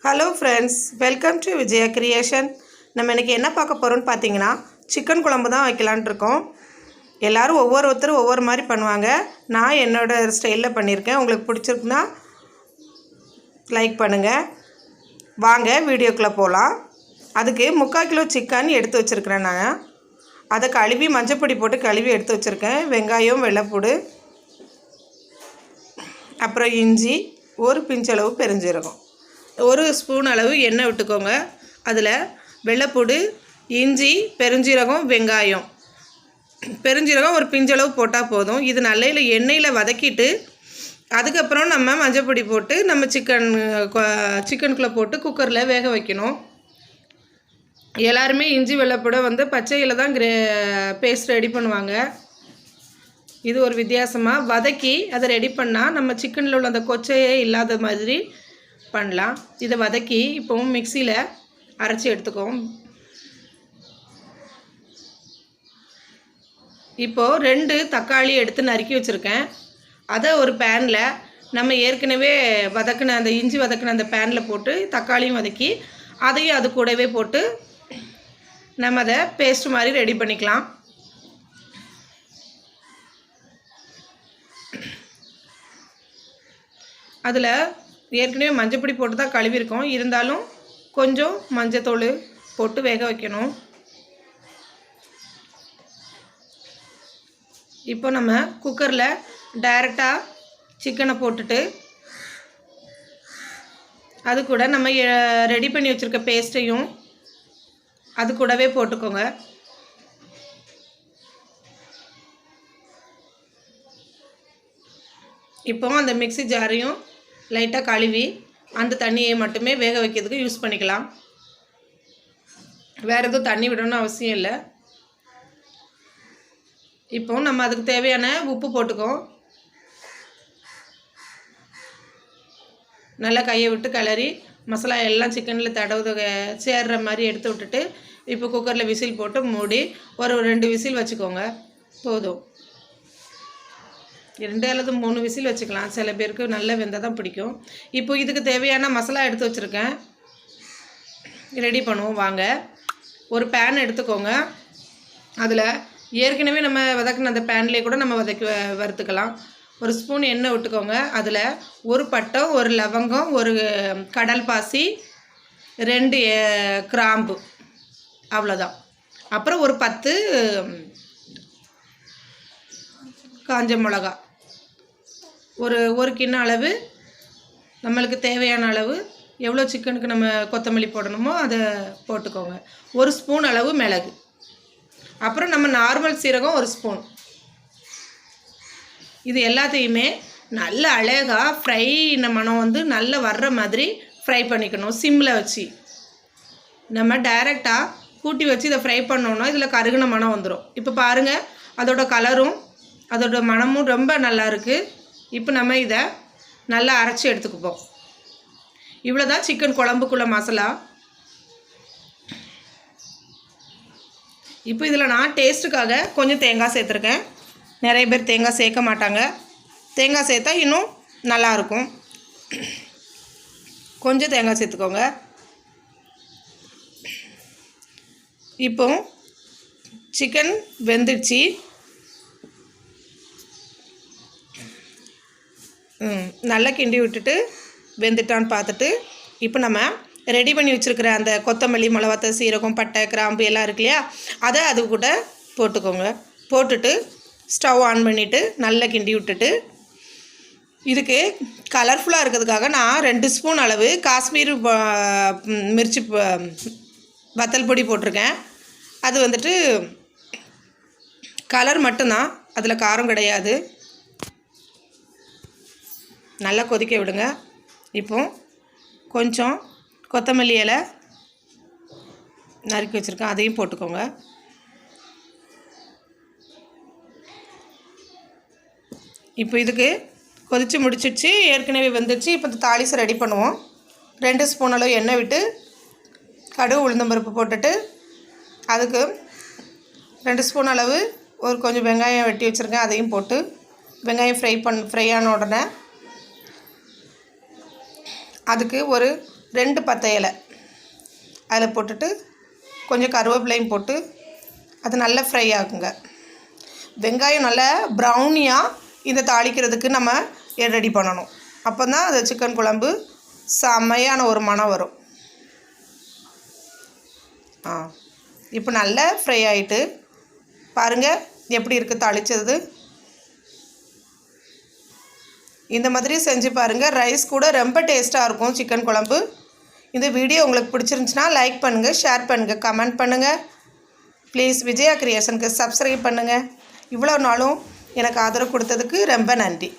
Hello friends, welcome to Vijaya creation. நம்ம இன்றைக்கி என்ன பார்க்க போகிறோம்னு பார்த்தீங்கன்னா, சிக்கன் குழம்பு தான் வைக்கலான் இருக்கோம். எல்லோரும் ஒவ்வொருத்தரும் ஒவ்வொரு மாதிரி பண்ணுவாங்க. நான் என்னோடய ஸ்டைலில் பண்ணியிருக்கேன். உங்களுக்கு பிடிச்சிருக்குன்னா லைக் பண்ணுங்கள். வாங்க வீடியோக்குள்ளே போகலாம். அதுக்கு 3/4 கிலோ சிக்கன் எடுத்து வச்சுருக்கிறேன். நான் அதை கழுவி மஞ்சப்பொடி போட்டு கழுவி எடுத்து வச்சுருக்கேன். வெங்காயம், வெள்ளைப்பூடு, அப்புறம் இஞ்சி, ஒரு பிஞ்சளவு பெருஞ்சீரகம், ஒரு ஸ்பூன் அளவு எண்ணெய் விட்டுக்கோங்க. அதில் வெள்ளைப்பூடு, இஞ்சி, பெருஞ்சீரகம், வெங்காயம், பெருஞ்சீரகம் ஒரு பிஞ்சளவு போட்டால் போதும். இது நல்ல எண்ணெயில் வதக்கிட்டு அதுக்கப்புறம் நம்ம மஞ்சப்பொடி போட்டு நம்ம சிக்கனுக்குள்ளே போட்டு குக்கரில் வேக வைக்கணும். எல்லாருமே இஞ்சி வெள்ளைப்பூடை பச்சையில் தான் பேஸ்ட் ரெடி பண்ணுவாங்க. இது ஒரு வித்தியாசமாக வதக்கி அதை ரெடி பண்ணால் நம்ம சிக்கனில் உள்ள அந்த கொச்சையே இல்லாத மாதிரி பண்ணலாம். இதை வதக்கி இப்போவும் மிக்சியில் அரைச்சி எடுத்துக்குவோம். இப்போது 2 தக்காளி எடுத்து நறுக்கி வச்சுருக்கேன். அதை ஒரு பேனில் நம்ம ஏற்கனவே வதக்கின அந்த இஞ்சி வதக்கின அந்த பேனில் போட்டு தக்காளியும் வதக்கி அதையும் அது கூடவே போட்டு நம்ம அதை பேஸ்ட் மாதிரி ரெடி பண்ணிக்கலாம். அதில் ஏற்கனவே மஞ்சப்பொடி போட்டு தான் கழுவிருக்கோம். இருந்தாலும் கொஞ்சம் மஞ்சத்தூள் போட்டு வேக வைக்கணும். இப்போ நம்ம குக்கரில் டைரெக்டாக சிக்கனை போட்டுட்டு அது கூட நம்ம ரெடி பண்ணி வச்சுருக்க பேஸ்ட்டையும் அது கூடவே போட்டுக்கோங்க. இப்போ அந்த மிக்ஸி ஜாரையும் லைட்டாக கழுவி அந்த தண்ணியை மட்டுமே வேக வைக்கிறதுக்கு யூஸ் பண்ணிக்கலாம். வேறு எதுவும் தண்ணி விடணும்னு அவசியம் இல்லை. இப்போ நம்ம அதுக்கு தேவையான உப்பு போட்டுக்கோம். நல்லா கையை விட்டு கிளறி மசாலா எல்லாம் சிக்கனில் சேர்ற மாதிரி எடுத்து விட்டுட்டு இப்போ குக்கரில் விசில் போட்டு மூடி ஒரு 2 விசில் வச்சுக்கோங்க. போதும். 2 அல்லது 3 விசில் வச்சுக்கலாம். சில பேருக்கு நல்ல வெந்தால் தான் பிடிக்கும். இப்போ இதுக்கு தேவையான மசாலா எடுத்து வச்சுருக்கேன். ரெடி பண்ணுவோம் வாங்க. ஒரு பேன் எடுத்துக்கோங்க. அதில் ஏற்கனவே நம்ம வதக்கின அந்த பேன்லேயே கூட நம்ம வறுத்துக்கலாம். ஒரு ஸ்பூன் எண்ணெய் விட்டுக்கோங்க. அதில் ஒரு பட்டை, ஒரு லவங்கம், ஒரு கடல் பாசி, 2 கிராம்பு, அவ்வளோதான். அப்புறம் ஒரு 10 காஞ்ச மிளகா, ஒரு கிண்ண அளவு, நம்மளுக்கு தேவையான அளவு எவ்வளோ சிக்கனுக்கு நம்ம கொத்தமல்லி போடணுமோ அதை போட்டுக்கோங்க. ஒரு ஸ்பூன் அளவு மிளகு, அப்புறம் நம்ம நார்மல் சீரகம் ஒரு ஸ்பூன். இது எல்லாத்தையுமே நல்ல அழகாக ஃப்ரை மணம் நல்லா வர்ற மாதிரி ஃப்ரை பண்ணிக்கணும். சிம்மில் வச்சு நம்ம டைரெக்டாக கூட்டி வச்சு இதை ஃப்ரை பண்ணோன்னா இதில் கருகின மணம் வந்துடும். இப்போ பாருங்கள், அதோட கலரும் அதோட மணமும் ரொம்ப நல்லா இருக்குது. இப்போ நம்ம இதை நல்லா அரைச்சி எடுத்துக்குப்போம். இவ்வளோ தான் சிக்கன் குழம்புக்குள்ள மசாலா. இப்போ இதில் நான் டேஸ்ட்டுக்காக கொஞ்சம் தேங்காய் சேர்த்துருக்கேன். நிறைய பேர் தேங்காய் சேர்க்க மாட்டாங்க. தேங்காய் சேர்த்தா இன்னும் நல்லாயிருக்கும். கொஞ்சம் தேங்காய் சேர்த்துக்கோங்க. இப்போ சிக்கன் வெந்துடுச்சு. நல்லா கிண்டி விட்டுட்டு வெந்துட்டான்னு பார்த்துட்டு இப்போ நம்ம ரெடி பண்ணி வச்சுருக்கிற அந்த கொத்தமல்லி, மிளகாத்தூள், சீரகம், பட்டை, கிராம்பு எல்லாம் இருக்கு இல்லையா, அதை அது கூட போட்டுக்கோங்க. போட்டுட்டு ஸ்டவ் ஆன் பண்ணிவிட்டு நல்லா கிண்டி விட்டுட்டு இதுக்கு கலர்ஃபுல்லாக இருக்கிறதுக்காக நான் 2 ஸ்பூன் அளவு காஷ்மீர் மிர்ச்சி வத்தல் பொடி போட்டிருக்கேன். அது கலர் மட்டும்தான், அதில் காரம் கிடையாது. நல்லா கொதிக்க விடுங்க. இப்போ கொஞ்சம் கொத்தமல்லி இலை நறுக்கி வச்சுருக்கேன், அதையும் போட்டுக்கோங்க. இப்போ இதுக்கு கொதித்து முடிச்சிடுச்சு, ஏற்கனவே வெந்துடுச்சு. இப்போ இந்த தாளிசை ரெடி பண்ணுவோம். 2 ஸ்பூன் அளவு எண்ணெய் விட்டு கடுகு, உளுந்தம்பருப்பு போட்டுட்டு அதுக்கு 2 ஸ்பூன் அளவு ஒரு கொஞ்சம் வெங்காயம் வெட்டி வச்சுருக்கேன், அதையும் போட்டு வெங்காயம் ஃப்ரை ஆன உடனே அதுக்கு ஒரு 2 பத்தை இலை அதில் போட்டுட்டு கொஞ்சம் கருவேப்பிலையும் போட்டு அது நல்லா ஃப்ரை ஆகுங்க. வெங்காயம் நல்லா ப்ரௌனியாக இந்த தாளிக்கிறதுக்கு நம்ம ரெடி பண்ணணும். அப்போ தான் அந்த சிக்கன் குழம்பு செம்மையான ஒரு மணம் வரும். இப்போ நல்லா ஃப்ரை ஆகிட்டு பாருங்கள் எப்படி இருக்குது தாளித்தது. இந்த மாதிரி செஞ்சு பாருங்கள். ரைஸ் கூட ரொம்ப டேஸ்ட்டாக இருக்கும் சிக்கன் குழம்பு. இந்த வீடியோ உங்களுக்கு பிடிச்சிருந்துச்சுன்னா லைக் பண்ணுங்கள், ஷேர் பண்ணுங்கள், கமெண்ட் பண்ணுங்கள். ப்ளீஸ் விஜயா கிரியேஷனுக்கு சப்ஸ்கிரைப் பண்ணுங்கள். இவ்வளோ நாளும் எனக்கு ஆதரவு கொடுத்ததுக்கு ரொம்ப நன்றி.